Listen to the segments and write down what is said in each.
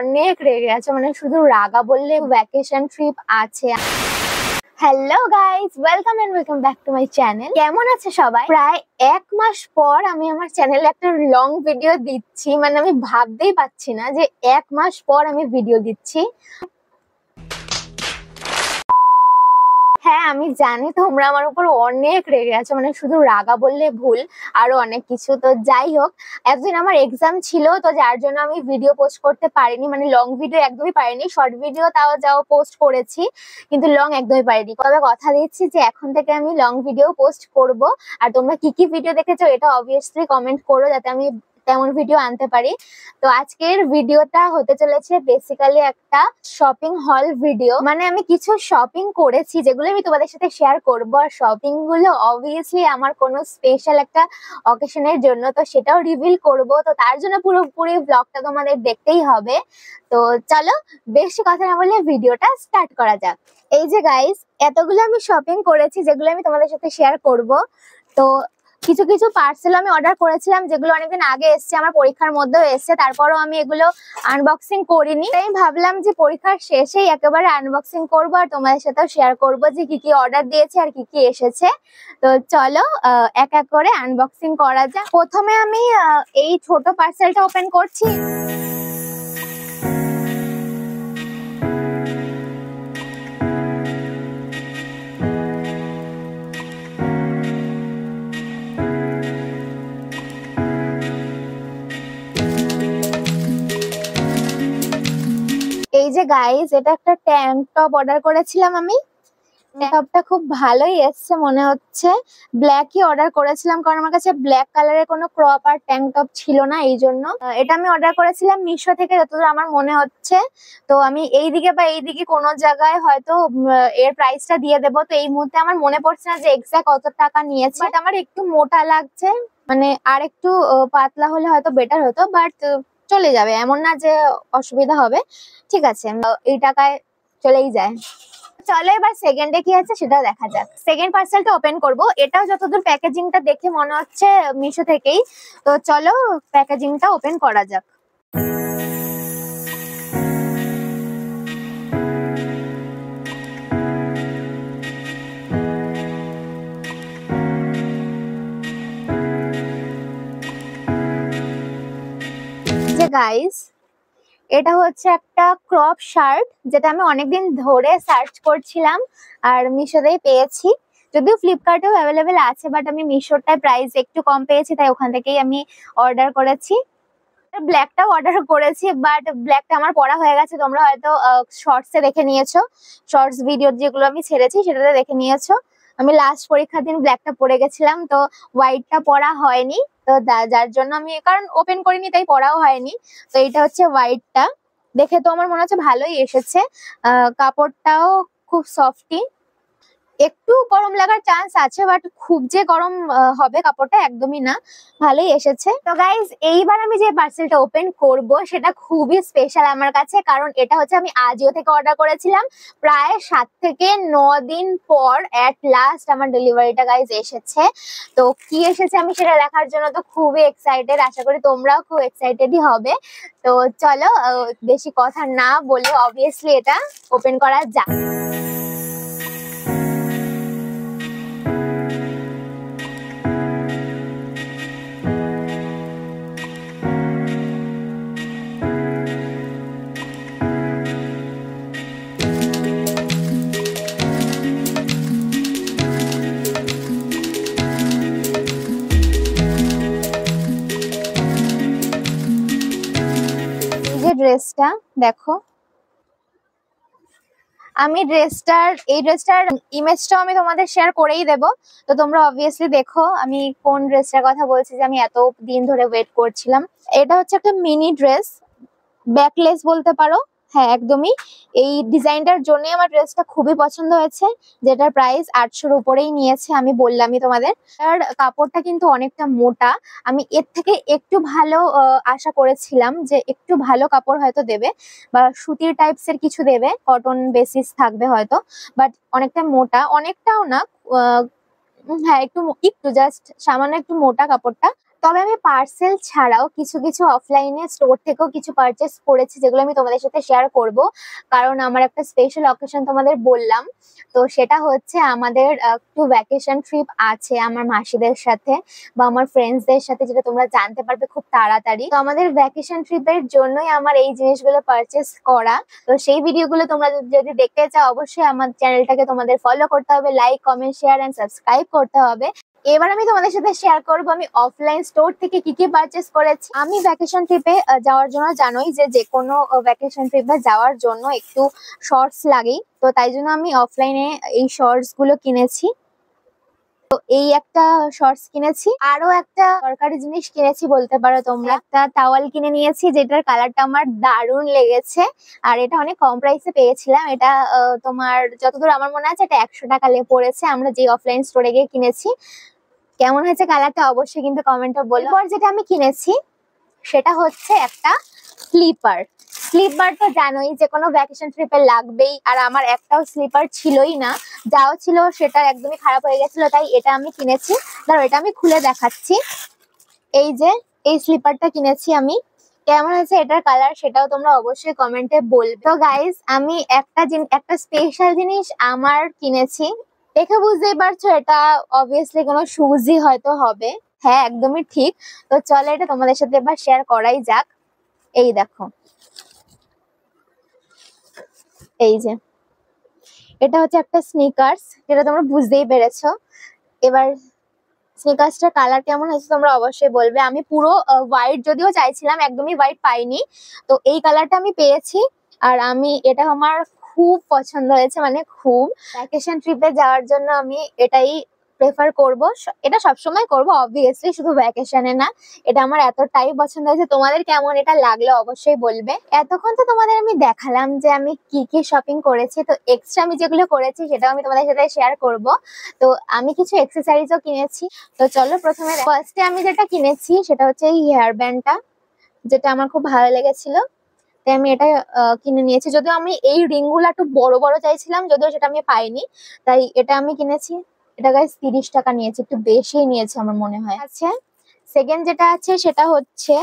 অনেক রেগে আছে, মানে শুধু রাগা বললে ভ্যাকেশন ট্রিপ আছে। Hello guys, welcome back to my channel. কেমন আছে সবাই? প্রায় 1 মাস পর আমি আমার চ্যানেলে একটা লং ভিডিও দিচ্ছি। মানে আমি ভাবতেই পারছি না যে 1 মাস পর আমি ভিডিও দিচ্ছি। হ্যাঁ, আমি জানি তোমরা আমার উপর অনেক রেগে আছো, মানে শুধু রাগা বললে ভুল, আরো অনেক কিছু। তো যাই হোক, এতদিন আমার এক্সাম ছিল, তো যার জন্য আমি ভিডিও পোস্ট করতে পারিনি। মানে লং ভিডিও একদমই পারিনি, শর্ট ভিডিও তাও পোস্ট করেছি, কিন্তু লং একদমই পারিনি। তবে কথা দিচ্ছি যে এখন থেকে আমি লং ভিডিও পোস্ট করব। আর তোমরা কি কি ভিডিও দেখেছো এটা অবভিয়াসলি কমেন্ট করো, যাতে আমি তেমন ভিডিও আনতে পারি। তো আজকের ভিডিওটা হতে চলেছে বেসিক্যালি একটা শপিং হল ভিডিও। মানে আমি কিছু শপিং করেছি যেগুলো আমি তোমাদের সাথে শেয়ার করবো। আর শপিং গুলো অবভিয়াসলি আমার কোনো স্পেশাল একটা অকেশনের জন্য, তো সেটাও রিভিল করব। তো তার জন্য পুরোপুরি ব্লগটা তোমাদের দেখতেই হবে। তো চলো বেশি কথা না বলে ভিডিওটা স্টার্ট করা যাক। এই যে গাইস, এতগুলো আমি শপিং করেছি যেগুলো আমি তোমাদের সাথে শেয়ার করব। তো কিছু কিছু পার্সেল আমি অর্ডার করেছিলাম যেগুলো অনেকদিন আগে এসছে, আমার পরীক্ষার মধ্যেও এসছে, তারপরও আমি এগুলো আনবক্সিং করিনি। তাই ভাবলাম যে পরীক্ষার শেষেই একেবারে আনবক্সিং করবো আর তোমাদের সাথেও শেয়ার করবো যে কি কি অর্ডার দিয়েছে আর কি কি এসেছে। তো চলো এক এক করে আনবক্সিং করা যাক। প্রথমে আমি এই ছোট পার্সেলটা ওপেন করছি। এই যে গাইস, এটা একটা ট্যাঙ্ক টপ অর্ডার করেছিলাম আমি। টপটা খুব ভালোই এসছে মনে হচ্ছে। ব্ল্যাকই অর্ডার করেছিলাম কারণ আমার কাছে ব্ল্যাক কালারের কোনো ক্রপ আর ট্যাঙ্ক টপ ছিল না, এই জন্য। এটা আমি অর্ডার করেছিলাম মিশো থেকে যতদূর আমার মনে হচ্ছে। তো আমি এইদিকে কোনো জায়গায় হয়তো এর প্রাইসটা দিয়ে দেবো। তো এই মুহূর্তে আমার মনে পড়ছে না যে এক্সাক্ট কত টাকা নিয়েছে। বাট আমার একটু মোটা লাগছে, মানে আর একটু পাতলা হলে হয়তো বেটার হতো, বাট চলে যাবে, এমন না যে অসুবিধা হবে। ঠিক আছে, এই টাকায় চলেই যায়। চলো এবার সেকেন্ডে কি আছে সেটাও দেখা যাক। সেকেন্ড পার্সেলটা ওপেন করব। এটাও যতদূর প্যাকেজিংটা দেখে মনে হচ্ছে মিশো থেকেই। তো চলো প্যাকেজিংটা ওপেন করা যাক। যে গাইস, এটা হচ্ছে একটা ক্রপ শার্ট, যেটা আমি অনেকদিন ধরে সার্চ করছিলাম আর মিশোতেই পেয়েছি। যদিও ফ্লিপকার্টেও অ্যাভেলেবেল আছে, বাট আমি মিশোরটায় প্রাইস একটু কম পেয়েছি, তাই ওখান থেকেই আমি অর্ডার করেছি। ব্ল্যাকটাও অর্ডার করেছি, বাট ব্ল্যাকটা আমার পড়া হয়ে গেছে। তোমরা হয়তো শর্টসে দেখে নিয়েছো, শর্টস ভিডিও যেগুলো আমি ছেড়েছি সেটাতে দেখে নিয়েছো। আমি লাস্ট পরীক্ষার দিন ব্ল্যাকটা পরে গেছিলাম, তো হোয়াইটটা পরা হয়নি। তো যার জন্য আমি, কারণ ওপেন করিনি তাই পরাও হয়নি। তো এটা হচ্ছে হোয়াইটটা। দেখে তো আমার মনে হচ্ছে ভালোই এসেছে। কাপড়টাও খুব সফটি। একটু গরম লাগার চান্স আছে, বাট খুব যে গরম হবে কাপড়টা একদমই না, ভালোই এসেছে। তো গাইজ, এইবার আমি যে পার্সেলটা ওপেন করব সেটা খুবই স্পেশাল আমার কাছে, কারণ এটা হচ্ছে আমি আজিও থেকে অর্ডার করেছিলাম। প্রায় 7 থেকে 9 দিন পর এট লাস্ট আমার ডেলিভারিটা গাইজ এসেছে। তো কি এসেছে আমি সেটা দেখার জন্য তো খুবই এক্সাইটেড। আশা করি তোমরাও খুব এক্সাইটেডই হবে। তো চলো বেশি কথা না বলে অবভিয়াসলি এটা ওপেন করা যাক। ড্রেসটা দেখো, আমি এই ড্রেসটার ইমেজটাও আমি তোমাদের শেয়ার করেই দেব। তো তোমরা অবভিয়াসলি দেখো আমি কোন ড্রেসটার কথা বলছি, যে আমি এত দিন ধরে ওয়েট করছিলাম। এটা হচ্ছে একটা মিনি ড্রেস, ব্যাকলেস বলতে পারো। হ্যাঁ, একদমই। এই ডিজাইনটার জন্য আমার ড্রেসটা খুবই পছন্দ হয়েছে, যেটার প্রাইস 800-র উপরেই নিয়েছে। আমি বললামই তোমাদের। আর কাপড়টা কিন্তু অনেকটা মোটা। আমি এর থেকে একটু ভালো আশা করেছিলাম, যে একটু ভালো কাপড় হয়তো দেবে, বা সুতির টাইপস এর কিছু দেবে, কটন বেসিস থাকবে হয়তো। বাট অনেকটা মোটা, অনেকটাও না, হ্যাঁ একটু জাস্ট সামান্য একটু মোটা কাপড়টা। তবে আমি পার্সেল ছাড়াও কিছু কিছু অফলাইনে স্টোর থেকেও কিছু পারচেস করেছি, যেগুলো আমি তোমাদের সাথে শেয়ার করব। কারণ আমার একটা স্পেশাল অকেশন তোমাদের বললাম, তো সেটা হচ্ছে আমাদের একটু ভ্যাকেশন ট্রিপ আছে আমার মাসিদের সাথে বা আমার ফ্রেন্ডসদের সাথে, যেটা তোমরা জানতে পারবে খুব তাড়াতাড়ি। তো আমাদের ভ্যাকেশন ট্রিপের জন্যই আমার এই জিনিসগুলো পারচেস করা। তো সেই ভিডিওগুলো তোমরা যদি দেখতে চাও, অবশ্যই আমার চ্যানেলটাকে তোমাদের ফলো করতে হবে, like, comment, share and subscribe করতে হবে। এবার আমি তোমাদের সাথে শেয়ার করব আমি অফলাইন স্টোর থেকে কি কি পারচেস করেছি। আমি ভ্যাকেশন ট্রিপে যাওয়ার জন্য জানোই যে কোনো ভ্যাকেশন ট্রিপে যাওয়ার জন্য একটু শর্টস লাগেই, তো তাই জন্য আমি অফলাইনে এই শর্টস গুলো কিনেছি। তো এই একটা শর্টস কিনেছি, আরো একটা দরকারি জিনিস কিনেছি বলতে পারো তোমরা। একটা টাওয়াল কিনে নিয়েছি, যেটার কালারটা আমার দারুণ লেগেছে, আর এটা অনেক কম প্রাইসে পেয়েছিলাম। এটা তোমার যতদূর আমার মনে আছে এটা 100 টাকা পড়েছে, আমরা যে অফলাইন স্টোরে গিয়ে কিনেছি। কেমন হয়েছে কালারটা অবশ্যই কিন্তু কমেন্টে বলো। এরপর যেটা আমি কিনেছি সেটা হচ্ছে একটা স্লিপার। স্লিপার তো জানোই যে কোনো ভ্যাকেশন ট্রিপে লাগবেই, আর আমার একটাও স্লিপার ছিলই না, যাও ছিল সেটা একদমই খারাপ হয়ে গেছিল, তাই এটা আমি কিনেছি। ধরো এটা আমি খুলে দেখাচ্ছি। এই যে এই স্লিপারটা কিনেছি আমি। কেমন হয়েছে এটার কালার সেটাও তোমরা অবশ্যই কমেন্টে বলবে। তো গাইজ আমি একটা স্পেশাল জিনিস আমার কিনেছি, দেখে বুঝতেই পারছো এটা অবভিয়াসলি কোনো শুজই হয়তো হবে। হ্যাঁ, একদমই ঠিক। তো চলো এটা তোমাদের সাথে এবার শেয়ার করাই যাক। এই দেখো, এই যে এটা হচ্ছে একটা স্নিকার্স, যেটা তোমরা বুঝতেই পেরেছো। এবার স্নিকার্সটার কালার কেমন হয়েছে তোমরা অবশ্যই বলবে। আমি পুরো হোয়াইট যদিও চাইছিলাম, একদমই হোয়াইট পাইনি, তো এই কালারটা আমি পেয়েছি। আর এটা আমার খুব পছন্দ হয়েছে, মানে খুব। ভ্যাকেশন ট্রিপে যাওয়ার জন্য আমি এটাই প্রেফার করব। এটা সবসময় করব অবভিয়াসলি, শুধু ভ্যাকেশনে না। এটা আমার এতটাই পছন্দ হয়েছে। তোমাদের কেমন এটা লাগলো অবশ্যই বলবে। এতক্ষণ তো তোমাদের আমি দেখালাম যে আমি কি কি শপিং করেছি, তো এক্সট্রা আমি যেগুলো করেছি সেটাও আমি তোমাদের সাথে শেয়ার করব। তো আমি কিছু এক্সেসরিজও কিনেছি। তো চলো প্রথমে ফার্স্টে আমি যেটা কিনেছি সেটা হচ্ছে এই হেয়ার ব্যান্ডটা, যেটা আমার খুব ভালো লেগেছিল, তাই আমি এটা কিনে নিয়েছি। যদিও আমি এই রিং গুলো একটু বড় বড় চাইছিলাম, যদিও সেটা আমি পাইনি, তাই এটা আমি কিনেছি। এটা গাইস 30 টাকা নিয়েছে, একটু বেশি নিয়েছে আমার মনে হয়। আচ্ছা, সেকেন্ড যেটা আছে সেটা হচ্ছে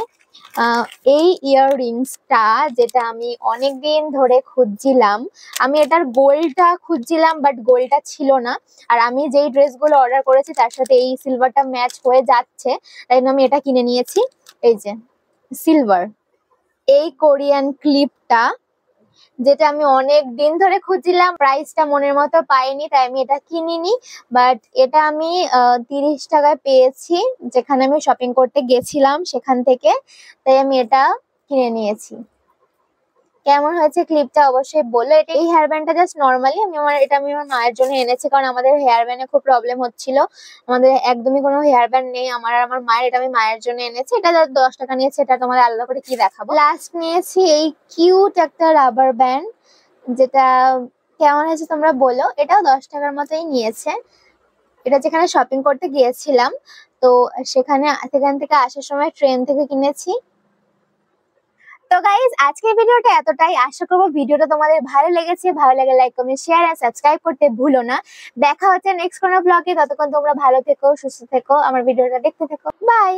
এই ইয়াররিংসটা, যেটা আমি অনেকদিন ধরে খুঁজছিলাম। আমি এটার গোলটা খুঁজছিলাম, বাট গোলটা ছিল না। আর আমি যেই ড্রেসগুলো অর্ডার করেছি তার সাথে এই সিলভারটা ম্যাচ হয়ে যাচ্ছে, তাই জন্য আমি এটা কিনে নিয়েছি। এই যে সিলভার এই কোরিয়ান ক্লিপটা, যেটা আমি অনেক দিন ধরে খুঁজছিলাম, প্রাইসটা মনের মতো পাইনি, তাই আমি এটা কিনিনি। বাট এটা আমি 30 টাকায় পেয়েছি, যেখানে আমি শপিং করতে গেছিলাম সেখান থেকে, তাই আমি এটা কিনে নিয়েছি। কেমন হয়েছে ক্লিপটা অবশ্যই বলো। এই হেয়ার ব্যান্ডটা জাস্ট নর্মালি আমি আমার মায়ের জন্য এনেছি, কারণ আমাদের হেয়ার ব্যান্ডে খুব প্রবলেম হচ্ছিল। আমাদের একদমই কোনো হেয়ার ব্যান্ড নেই আমার আর আমার মায়ের। এটা আমি মায়ের জন্য এনেছি। এটা 10 টাকা নিয়েছে, এটা তোমাদের আলাদা করে কি দেখাবো। লাস্ট নিয়েছি এই কিউট একটা রাবার ব্যান্ড, যেটা কেমন হয়েছে তোমরা বলো। এটাও 10 টাকার মতোই নিয়েছে। এটা যেখানে শপিং করতে গিয়েছিলাম, তো সেখান থেকে আসার সময় ট্রেন থেকে কিনেছি। তো গাইজ আজকের ভিডিওটা এতটাই। আশা করবো ভিডিওটা তোমাদের ভালো লেগেছে। ভালো লাগে লাইক, কমেন্ট, শেয়ার আর সাবস্ক্রাইব করতে ভুলো না। দেখা হচ্ছে নেক্সট কোনো ব্লগে। ততক্ষণ তোমরা ভালো থেকো, সুস্থ থেকো, আমার ভিডিওটা দেখতে থেকো। বাই।